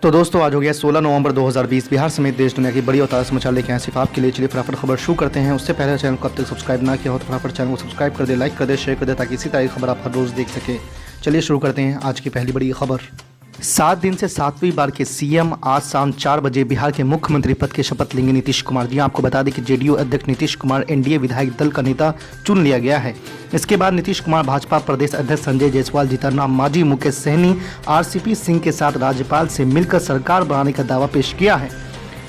तो दोस्तों आज हो गया 16 नवंबर 2020। बिहार समेत देश दुनिया की बड़ी और ताज़ा समाचार लेके आए सिर्फ आपके लिए। चलिए फटाफट खबर शुरू करते हैं। उससे पहले चैनल को अब तक सब्सक्राइब ना किया हो तो फटाफट चैनल को सब्सक्राइब कर दे, लाइक कर दे, शेयर कर दे, ताकि इसी तरह की खबर आप हर रोज़ देख सके। चलिए शुरू करते हैं आज की पहली बड़ी खबर। 7 दिन से 7वीं बार के सीएम आज शाम 4 बजे बिहार के मुख्यमंत्री पद की शपथ लेंगे नीतीश कुमार जी। आपको बता दें कि जेडीयू अध्यक्ष नीतीश कुमार एनडीए विधायक दल का नेता चुन लिया गया है। इसके बाद नीतीश कुमार भाजपा प्रदेश अध्यक्ष संजय जायसवाल, जीतनराम मांझी, मुकेश सहनी, आरसीपी सिंह के साथ राज्यपाल से मिलकर सरकार बनाने का दावा पेश किया है।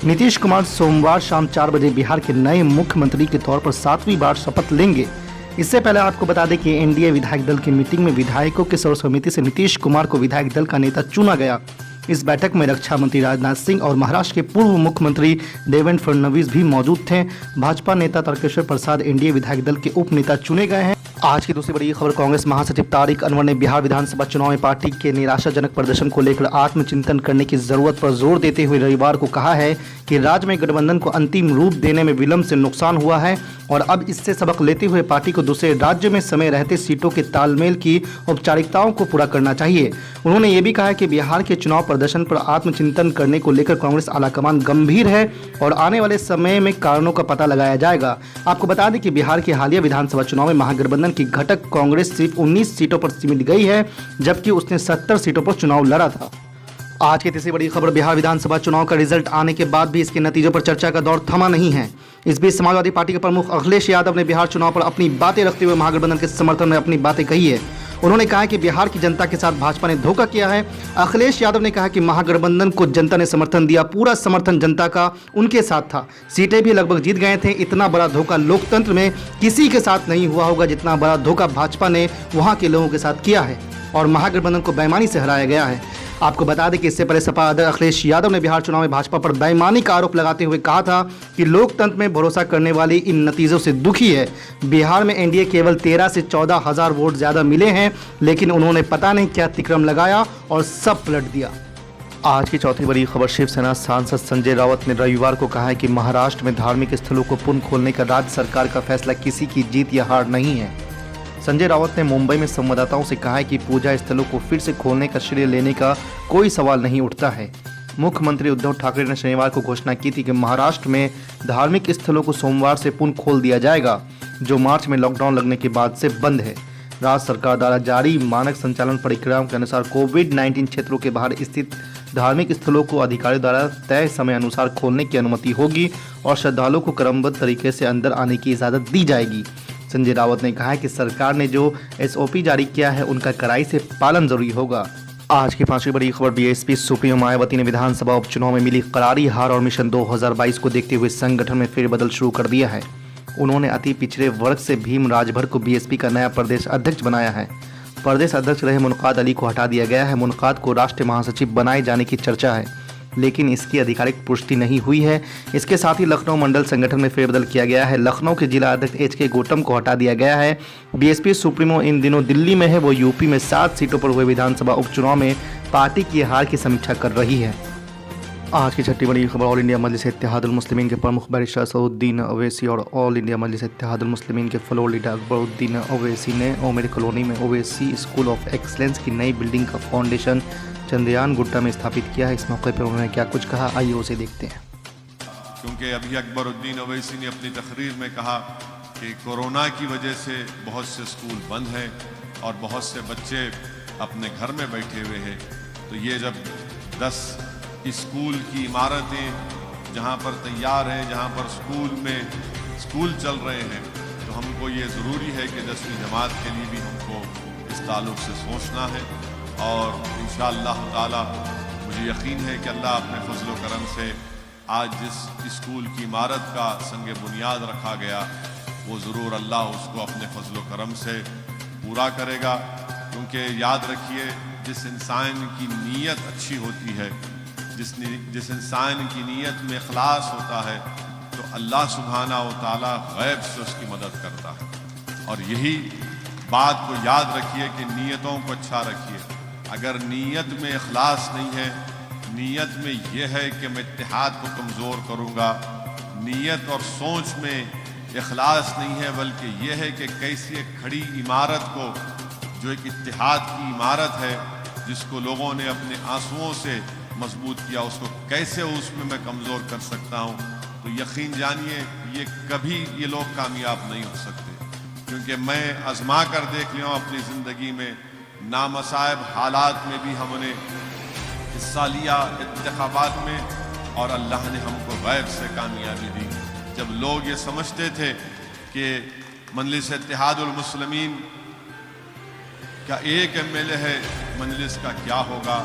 नीतीश कुमार सोमवार शाम 4 बजे बिहार के नए मुख्यमंत्री के तौर पर 7वीं बार शपथ लेंगे। इससे पहले आपको बता दें कि एनडीए विधायक दल की मीटिंग में विधायकों की सर्वसम्मति से नीतीश कुमार को विधायक दल का नेता चुना गया। इस बैठक में रक्षा मंत्री राजनाथ सिंह और महाराष्ट्र के पूर्व मुख्यमंत्री देवेंद्र फडणवीस भी मौजूद थे। भाजपा नेता तारकेश्वर प्रसाद एनडीए विधायक दल के उप नेता चुने गए हैं। आज की दूसरी बड़ी खबर। कांग्रेस महासचिव तारिक अनवर ने बिहार विधानसभा चुनाव में पार्टी के निराशाजनक प्रदर्शन को लेकर आत्मचिंतन करने की जरूरत पर जोर देते हुए रविवार को कहा है कि राज्य में गठबंधन को अंतिम रूप देने में विलंब से नुकसान हुआ है और अब इससे सबक लेते हुए पार्टी को दूसरे राज्य में समय रहते सीटों के तालमेल की औपचारिकताओं को पूरा करना चाहिए। उन्होंने ये भी कहा कि बिहार के चुनाव प्रदर्शन पर आत्मचिंतन करने को लेकर कांग्रेस आलाकमान गंभीर है और आने वाले समय में कारणों का पता लगाया जाएगा। आपको बता दें कि बिहार के हालिया विधानसभा चुनाव में महागठबंधन की घटक कांग्रेस सिर्फ 19 सीटों पर सीमित गई है, जबकि उसने 70 सीटों पर चुनाव लड़ा था। आज की तीसरी बड़ी खबर। बिहार विधानसभा चुनाव का रिजल्ट आने के बाद भी इसके नतीजों पर चर्चा का दौर थमा नहीं है। इस बीच समाजवादी पार्टी के प्रमुख अखिलेश यादव ने बिहार चुनाव पर अपनी बातें रखते हुए महागठबंधन के समर्थन में अपनी बातें कही है। उन्होंने कहा कि बिहार की जनता के साथ भाजपा ने धोखा किया है। अखिलेश यादव ने कहा कि महागठबंधन को जनता ने समर्थन दिया, पूरा समर्थन जनता का उनके साथ था, सीटें भी लगभग जीत गए थे। इतना बड़ा धोखा लोकतंत्र में किसी के साथ नहीं हुआ होगा जितना बड़ा धोखा भाजपा ने वहां के लोगों के साथ किया है और महागठबंधन को बेईमानी से हराया गया है। आपको बता दें कि इससे पहले सपा अध्यक्ष अखिलेश यादव ने बिहार चुनाव में भाजपा पर बेईमानी का आरोप लगाते हुए कहा था कि लोकतंत्र में भरोसा करने वाली इन नतीजों से दुखी है। बिहार में एनडीए केवल 13 से 14 हजार वोट ज्यादा मिले हैं, लेकिन उन्होंने पता नहीं क्या तिक्रम लगाया और सब पलट दिया। आज की चौथी बड़ी खबर। शिवसेना सांसद संजय राउत ने रविवार को कहा है कि महाराष्ट्र में धार्मिक स्थलों को पुनः खोलने का राज्य सरकार का फैसला किसी की जीत या हार नहीं है। संजय राउत ने मुंबई में संवाददाताओं से कहा है कि पूजा स्थलों को फिर से खोलने का श्रेय लेने का कोई सवाल नहीं उठता है। मुख्यमंत्री उद्धव ठाकरे ने शनिवार को घोषणा की थी कि महाराष्ट्र में धार्मिक स्थलों को सोमवार से पुनः खोल दिया जाएगा, जो मार्च में लॉकडाउन लगने के बाद से बंद है। राज्य सरकार द्वारा जारी मानक संचालन प्रक्रियाओं के अनुसार कोविड-19 क्षेत्रों के बाहर स्थित धार्मिक स्थलों को अधिकारियों द्वारा तय समय अनुसार खोलने की अनुमति होगी और श्रद्धालुओं को क्रमबद्ध तरीके से अंदर आने की इजाज़त दी जाएगी। संजय राउत ने कहा है कि सरकार ने जो एसओपी जारी किया है उनका कड़ाई से पालन जरूरी होगा। आज की पांचवी बड़ी खबर। बीएसपी सुप्रीमो मायावती ने विधानसभा उपचुनाव में मिली करारी हार और मिशन 2022 को देखते हुए संगठन में फेरबदल शुरू कर दिया है। उन्होंने अति पिछड़े वर्ग से भीम राजभर को बीएसपी का नया प्रदेश अध्यक्ष बनाया है। प्रदेश अध्यक्ष रहे मुनकाद अली को हटा दिया गया है। मुनकाद को राष्ट्रीय महासचिव बनाए जाने की चर्चा है, लेकिन इसकी आधिकारिक पुष्टि नहीं हुई है। इसके साथ ही लखनऊ मंडल संगठन में फेरबदल किया गया है। लखनऊ के जिला अध्यक्ष एचके गौतम को हटा दिया गया है। बीएसपी सुप्रीमो इन दिनों दिल्ली में है। वो यूपी में 7 सीटों पर हुए विधानसभा उपचुनाव में पार्टी की हार की समीक्षा कर रही है। आज की छठी बड़ी खबर। ऑल इंडिया मजलिस इत्तेहादुल मुस्लिमीन के प्रमुख बैरिस्टर असदुद्दीन ओवैसी और ऑल इंडिया मजलिस इत्तेहादुल मुस्लिमीन के फ्लोर लीडर अकबरुद्दीन ओवैसी ने ओमेर कॉलोनी में ओवैसी स्कूल ऑफ एक्सलेंस की नई बिल्डिंग का फाउंडेशन चंद्रयान गुट्टा में स्थापित किया है। इस मौके पर उन्होंने क्या कुछ कहा, आइए उसे देखते हैं। क्योंकि अभी अकबरुद्दीन ओवैसी ने अपनी तकरीर में कहा कि कोरोना की वजह से बहुत से स्कूल बंद हैं और बहुत से बच्चे अपने घर में बैठे हुए हैं, तो ये जब 10 स्कूल की इमारतें जहाँ पर तैयार हैं, जहाँ पर स्कूल चल रहे हैं, तो हमको ये ज़रूरी है कि 10वीं जमात के लिए भी हमको इस ताल्लुक़ से सोचना है। और इंशाअल्लाह ताला मुझे यकीन है कि अल्लाह अपने फजल व करम से आज जिस स्कूल की इमारत का संग बुनियाद रखा गया, वो ज़रूर अल्लाह उसको अपने फजल व करम से पूरा करेगा। क्योंकि याद रखिए, जिस इंसान की नीयत अच्छी होती है, जिस इंसान की नीयत में इखलास होता है, तो अल्लाह सुब्हाना व तआला गैब से उसकी मदद करता है। और यही बात को याद रखिए कि नीयतों को अच्छा रखिए। अगर नीयत में इखलास नहीं है, नीयत में यह है कि मैं इत्तेहाद को कमज़ोर करूँगा, नीयत और सोच में इखलास नहीं है, बल्कि यह है कि कैसी एक खड़ी इमारत को, जो एक इत्तेहाद की इमारत है, जिसको लोगों ने अपने आंसुओं से मजबूत किया, उसको कैसे उसमें मैं कमज़ोर कर सकता हूँ, तो यकीन जानिए ये कभी ये लोग कामयाब नहीं हो सकते। क्योंकि मैं आजमा कर देख लिया हूँ अपनी ज़िंदगी में, नामसाइब हालात में भी हमने हिस्सा लिया इंतखाबात में, और अल्लाह ने हमको गैब से कामयाबी दी। जब लोग ये समझते थे कि मजलिस इत्तेहादुल मुस्लिमीन का एक MLA है, मजलिस का क्या होगा,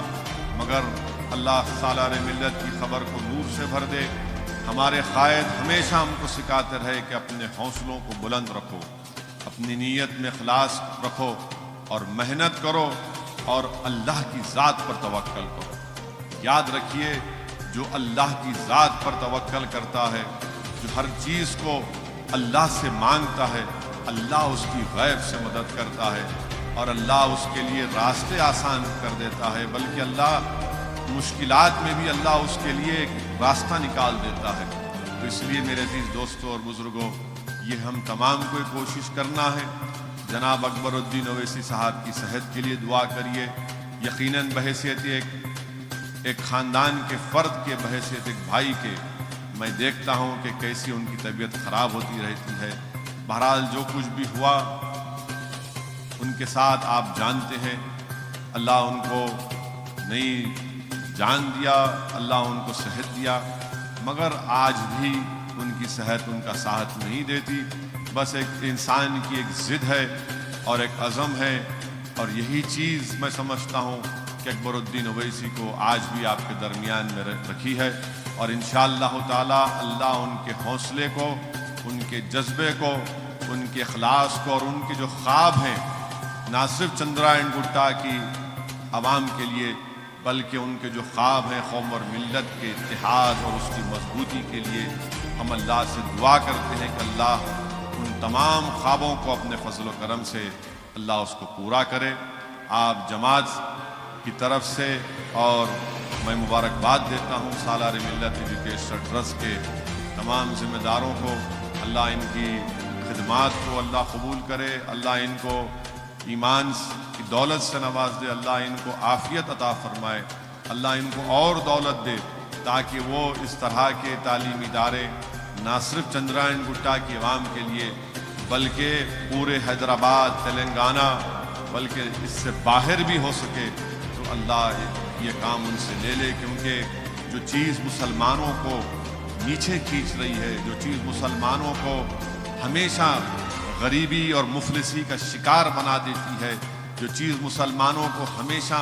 मगर अल्लाह सालार मिल्लत की खबर को नूर से भर दे। हमारे कायद हमेशा हमको सिखाते रहे कि अपने हौसलों को बुलंद रखो, अपनी नीयत में इखलास रखो और मेहनत करो और अल्लाह की ज़ात पर तवक्कल करो। याद रखिए, जो अल्लाह की ज़ात पर तवक्कल करता है, जो हर चीज़ को अल्लाह से मांगता है, अल्लाह उसकी गैब से मदद करता है और अल्लाह उसके लिए रास्ते आसान कर देता है, बल्कि अल्लाह मुश्किलात में भी अल्लाह उसके लिए एक रास्ता निकाल देता है। तो इसलिए मेरे अजीज दोस्तों और बुजुर्गों, ये हम तमाम को कोशिश करना है। जनाब अकबरुद्दीन ओवैसी साहब की सेहत के लिए दुआ करिए। यकीनन बहैसियत एक ख़ानदान के फ़र्द के, बहैसियत एक भाई के, मैं देखता हूँ कि कैसी उनकी तबीयत ख़राब होती रहती है। बहरहाल जो कुछ भी हुआ उनके साथ आप जानते हैं, अल्लाह उनको नई जान दिया, अल्लाह उनको सेहत दिया, मगर आज भी उनकी सेहत उनका साथ नहीं देती। बस एक इंसान की एक ज़िद है और एक अज़म है, और यही चीज़ मैं समझता हूँ कि अकबरुद्दीन ओवैसी को आज भी आपके दरमियान में रखी है। और इंशाअल्लाह ताला अल्लाह उनके हौसले को, उनके जज्बे को, उनके इखलास को और उनके जो ख्वाब हैं, ना सिर्फ चंद्रायन गुट्टा की आवाम के लिए, बल्कि उनके जो ख्वाब हैं कौम और मिल्लत के इत्तेहाद और उसकी मजबूती के लिए, हम अल्लाह से दुआ करते हैं कि अल्लाह उन तमाम ख्वाबों को अपने फजल व करम से अल्लाह उसको पूरा करे। आप जमात की तरफ से और मैं मुबारकबाद देता हूँ सालार मिल्लत एजुकेशन ट्रस्ट के तमाम ज़िम्मेदारों को। अल्लाह इनकी खिदमात को अल्लाह कबूल करे, अल्लाह इनको ईमान की दौलत से नवाज दे, अल्लाह इनको आफ़ियत अता फरमाए, अल्लाह इनको और दौलत दे, ताकि वो इस तरह के तालीमी इदारे ना सिर्फ चंद्रायन गुट्टा की आवाम के लिए, बल्कि पूरे हैदराबाद, तेलंगाना, बल्कि इससे बाहर भी हो सके, तो अल्लाह ये काम उनसे ले ले। क्योंकि जो चीज़ मुसलमानों को नीचे खींच रही है, जो चीज़ मुसलमानों को हमेशा गरीबी और मुफलिसी का शिकार बना देती है, जो चीज़ मुसलमानों को हमेशा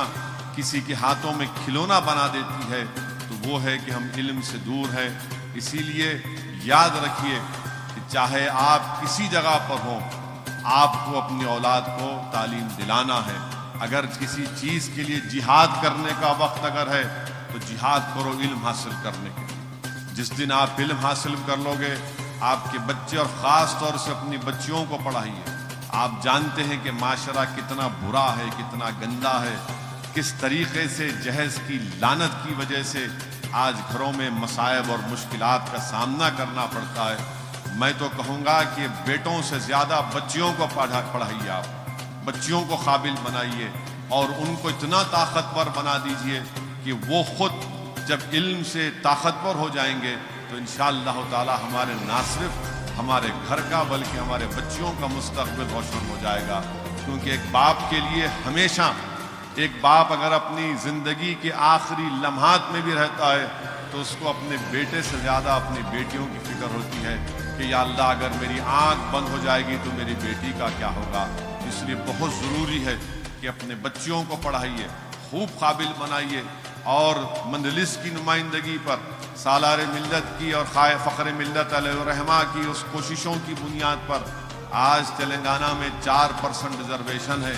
किसी के हाथों में खिलौना बना देती है, तो वो है कि हम इल्म से दूर हैं। इसीलिए याद रखिए कि चाहे आप किसी जगह पर हों, आपको अपनी औलाद को तालीम दिलाना है। अगर किसी चीज़ के लिए जिहाद करने का वक्त अगर है, तो जिहाद करो इल्म हासिल करने के लिए। जिस दिन आप इल्म हासिल कर लोगे, आपके बच्चे और ख़ास तौर से अपनी बच्चियों को पढ़ाइए। आप जानते हैं कि माशरा कितना बुरा है, कितना गंदा है, किस तरीक़े से जहेज़ की लानत की वजह से आज घरों में मसायब और मुश्किलात का सामना करना पड़ता है। मैं तो कहूँगा कि बेटों से ज़्यादा बच्चियों को पढ़ाइए, आप बच्चियों को काबिल बनाइए और उनको इतना ताकतवर बना दीजिए कि वो खुद जब इल्म से ताकतवर हो जाएंगे, तो इंशाअल्लाह ताला हमारे ना सिर्फ हमारे घर का, बल्कि हमारे बच्चियों का मुस्तक़बिल रोशन हो जाएगा। क्योंकि एक बाप के लिए हमेशा, एक बाप अगर अपनी ज़िंदगी के आखिरी लम्हात में भी रहता है, तो उसको अपने बेटे से ज़्यादा अपनी बेटियों की फिक्र होती है कि या अल्लाह, अगर मेरी आँख बंद हो जाएगी तो मेरी बेटी का क्या होगा। इसलिए बहुत ज़रूरी है कि अपने बच्चियों को पढ़ाइए, खूब काबिल बनाइए और मजलिस की नुमाइंदगी पर सालार मिल्लत की और फ़ख्र मिल्लत अलैहिर्रहमा की उस कोशिशों की बुनियाद पर आज तेलंगाना में 4% रिजर्वेशन है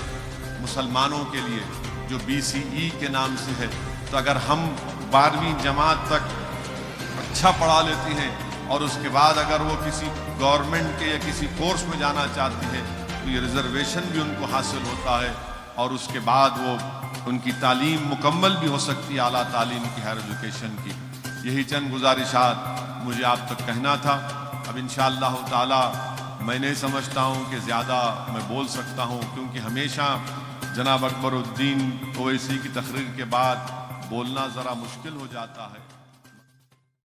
मुसलमानों के लिए, जो BCE के नाम से है। तो अगर हम 12वीं जमात तक अच्छा पढ़ा लेती हैं और उसके बाद अगर वो किसी गवर्नमेंट के या किसी कोर्स में जाना चाहती हैं, तो ये रिजर्वेशन भी उनको हासिल होता है और उसके बाद वो उनकी तालीम मुकम्मल भी हो सकती है, आला तालीम की, हायर एजुकेशन की। यही चंद गुजारिशात मुझे आप तक कहना था। अब इंशाअल्लाह ताला मैं नहीं समझता हूँ कि ज़्यादा मैं बोल सकता हूँ, क्योंकि हमेशा जनाब अकबरुद्दीन ओवैसी की तकरीर के बाद बोलना ज़रा मुश्किल हो जाता है।